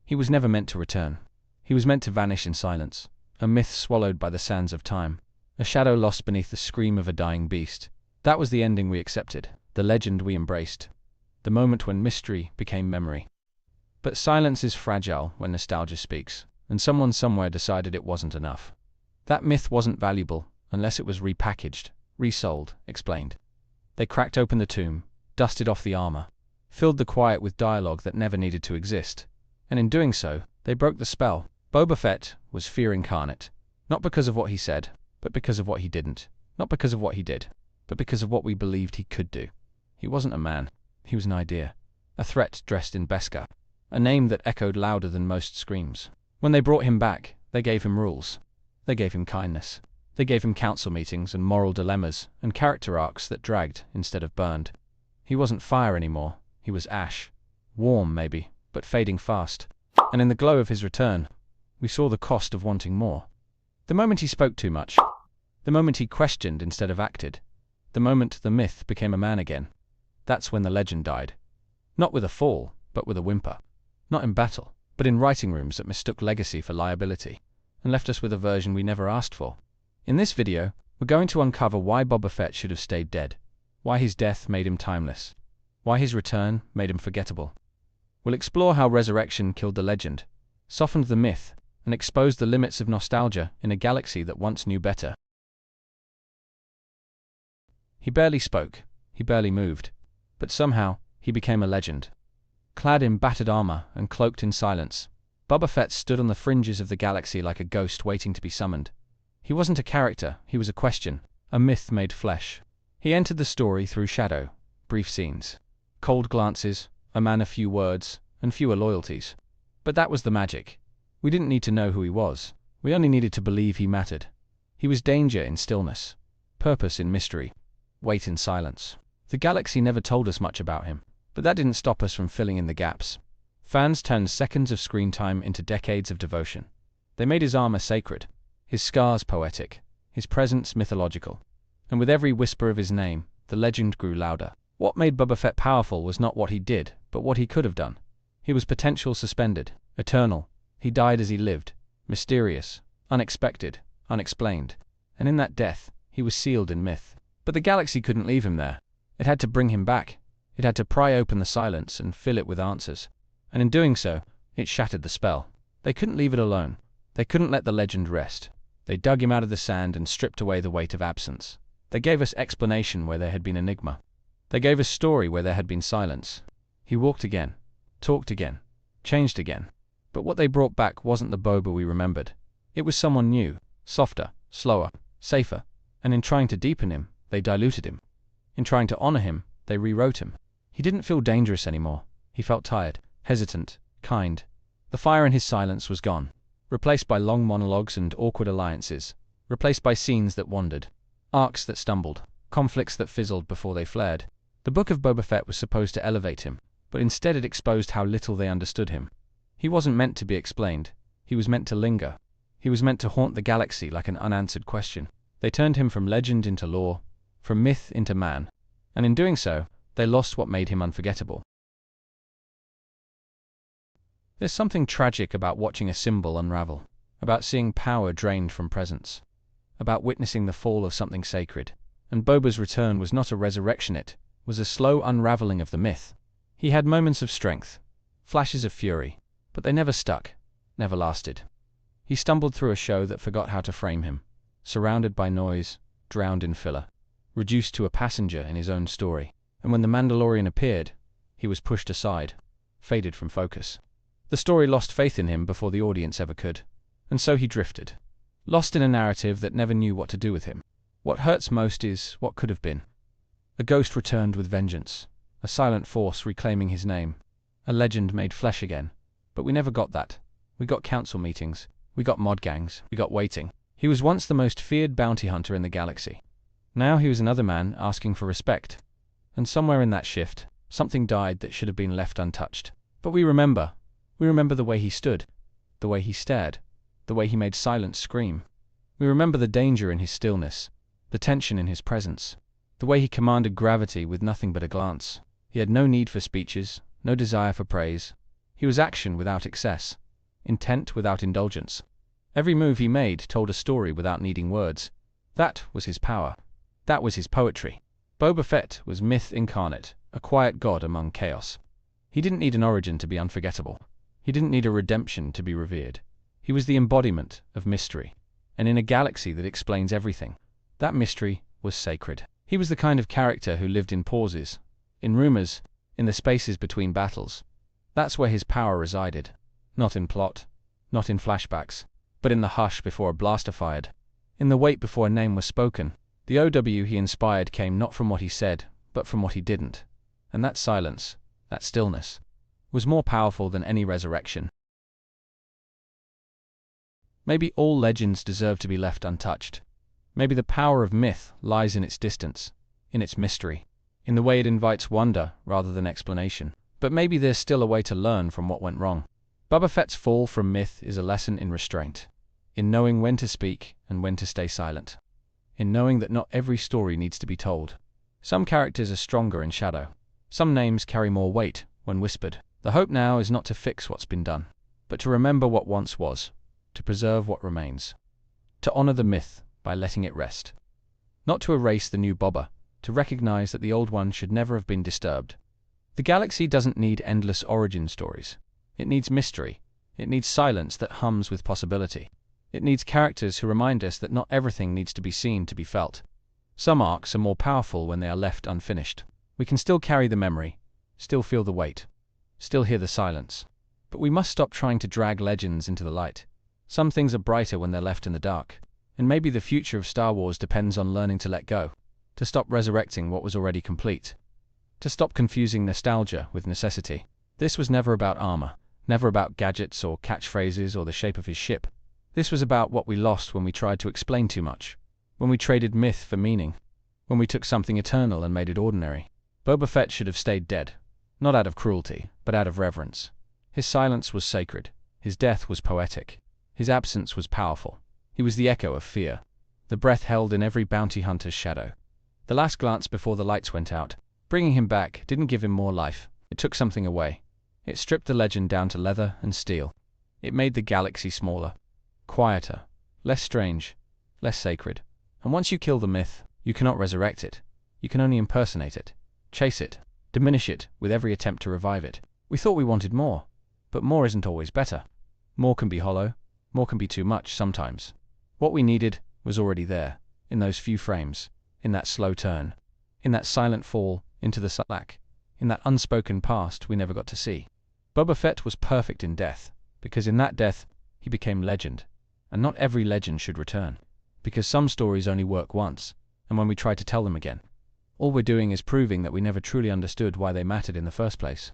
He was never meant to return. He was meant to vanish in silence, a myth swallowed by the sands of time, a shadow lost beneath the scream of a dying beast. That was the ending we accepted, the legend we embraced, the moment when mystery became memory. But silence is fragile when nostalgia speaks, and someone somewhere decided it wasn't enough. That myth wasn't valuable unless it was repackaged, resold, explained. They cracked open the tomb, dusted off the armor, filled the quiet with dialogue that never needed to exist, and in doing so, they broke the spell. Boba Fett was fear incarnate, not because of what he said, but because of what he didn't, not because of what he did, but because of what we believed he could do. He wasn't a man, he was an idea, a threat dressed in Beskar, a name that echoed louder than most screams. When they brought him back, they gave him rules. They gave him kindness. They gave him council meetings and moral dilemmas and character arcs that dragged instead of burned. He wasn't fire anymore, he was ash. Warm, maybe, but fading fast. And in the glow of his return, we saw the cost of wanting more. The moment he spoke too much, the moment he questioned instead of acted, the moment the myth became a man again, that's when the legend died. Not with a fall, but with a whimper. Not in battle, but in writing rooms that mistook legacy for liability, and left us with a version we never asked for. In this video, we're going to uncover why Boba Fett should have stayed dead, why his death made him timeless, why his return made him forgettable. We'll explore how resurrection killed the legend, softened the myth, and exposed the limits of nostalgia in a galaxy that once knew better. He barely spoke, he barely moved, but somehow he became a legend. Clad in battered armor and cloaked in silence, Boba Fett stood on the fringes of the galaxy like a ghost waiting to be summoned. He wasn't a character, he was a question, a myth made flesh. He entered the story through shadow, brief scenes, cold glances, a man of few words, and fewer loyalties. But that was the magic. We didn't need to know who he was. We only needed to believe he mattered. He was danger in stillness, purpose in mystery, weight in silence. The galaxy never told us much about him, but that didn't stop us from filling in the gaps. Fans turned seconds of screen time into decades of devotion. They made his armor sacred, his scars poetic, his presence mythological. And with every whisper of his name, the legend grew louder. What made Boba Fett powerful was not what he did, but what he could have done. He was potential suspended, eternal. He died as he lived, mysterious, unexpected, unexplained. And in that death, he was sealed in myth. But the galaxy couldn't leave him there. It had to bring him back. It had to pry open the silence and fill it with answers. And in doing so, it shattered the spell. They couldn't leave it alone. They couldn't let the legend rest. They dug him out of the sand and stripped away the weight of absence. They gave us explanation where there had been enigma. They gave us story where there had been silence. He walked again, talked again, changed again. But what they brought back wasn't the Boba we remembered. It was someone new, softer, slower, safer. And in trying to deepen him, they diluted him. In trying to honor him, they rewrote him. He didn't feel dangerous anymore. He felt tired, hesitant, kind. The fire in his silence was gone, replaced by long monologues and awkward alliances, replaced by scenes that wandered, arcs that stumbled, conflicts that fizzled before they flared. The book of Boba Fett was supposed to elevate him, but instead it exposed how little they understood him. He wasn't meant to be explained. He was meant to linger. He was meant to haunt the galaxy like an unanswered question. They turned him from legend into lore, from myth into man, and in doing so, they lost what made him unforgettable. There's something tragic about watching a symbol unravel, about seeing power drained from presence, about witnessing the fall of something sacred. And Boba's return was not a resurrection, it was a slow unraveling of the myth. He had moments of strength, flashes of fury, but they never stuck, never lasted. He stumbled through a show that forgot how to frame him, surrounded by noise, drowned in filler, reduced to a passenger in his own story. And when the Mandalorian appeared, he was pushed aside, faded from focus. The story lost faith in him before the audience ever could, and so he drifted, lost in a narrative that never knew what to do with him. What hurts most is what could have been. A ghost returned with vengeance, a silent force reclaiming his name, a legend made flesh again. But we never got that. We got council meetings, we got mod gangs, we got waiting. He was once the most feared bounty hunter in the galaxy. Now he was another man asking for respect. And somewhere in that shift, something died that should have been left untouched. But we remember the way he stood, the way he stared, the way he made silence scream. We remember the danger in his stillness, the tension in his presence, the way he commanded gravity with nothing but a glance. He had no need for speeches, no desire for praise, He was action without excess, intent without indulgence. Every move he made told a story without needing words. That was his power. That was his poetry. Boba Fett was myth incarnate, a quiet god among chaos. He didn't need an origin to be unforgettable. He didn't need a redemption to be revered. He was the embodiment of mystery. And in a galaxy that explains everything, that mystery was sacred. He was the kind of character who lived in pauses, in rumors, in the spaces between battles. That's where his power resided. Not in plot, not in flashbacks, but in the hush before a blaster fired, in the wait before a name was spoken. The OW he inspired came not from what he said, but from what he didn't. And that silence, that stillness, was more powerful than any resurrection. Maybe all legends deserve to be left untouched. Maybe the power of myth lies in its distance, in its mystery, in the way it invites wonder rather than explanation. But maybe there's still a way to learn from what went wrong. Boba Fett's fall from myth is a lesson in restraint, in knowing when to speak and when to stay silent, in knowing that not every story needs to be told. Some characters are stronger in shadow. Some names carry more weight when whispered. The hope now is not to fix what's been done, but to remember what once was, to preserve what remains, to honor the myth by letting it rest. Not to erase the new Boba, to recognize that the old one should never have been disturbed. The galaxy doesn't need endless origin stories. It needs mystery. It needs silence that hums with possibility. It needs characters who remind us that not everything needs to be seen to be felt. Some arcs are more powerful when they are left unfinished. We can still carry the memory, still feel the weight, still hear the silence. But we must stop trying to drag legends into the light. Some things are brighter when they're left in the dark. And maybe the future of Star Wars depends on learning to let go, to stop resurrecting what was already complete, to stop confusing nostalgia with necessity. This was never about armor, never about gadgets or catchphrases or the shape of his ship. This was about what we lost when we tried to explain too much, when we traded myth for meaning, when we took something eternal and made it ordinary. Boba Fett should have stayed dead, not out of cruelty, but out of reverence. His silence was sacred. His death was poetic. His absence was powerful. He was the echo of fear, the breath held in every bounty hunter's shadow. The last glance before the lights went out, bringing him back, didn't give him more life. It took something away. It stripped the legend down to leather and steel. It made the galaxy smaller, quieter, less strange, less sacred. And once you kill the myth, you cannot resurrect it. You can only impersonate it, chase it, diminish it with every attempt to revive it. We thought we wanted more, but more isn't always better. More can be hollow, more can be too much sometimes. What we needed was already there, in those few frames, in that slow turn, in that silent fall into the slack, in that unspoken past we never got to see. Boba Fett was perfect in death, because in that death he became legend, and not every legend should return, because some stories only work once, and when we try to tell them again, all we're doing is proving that we never truly understood why they mattered in the first place.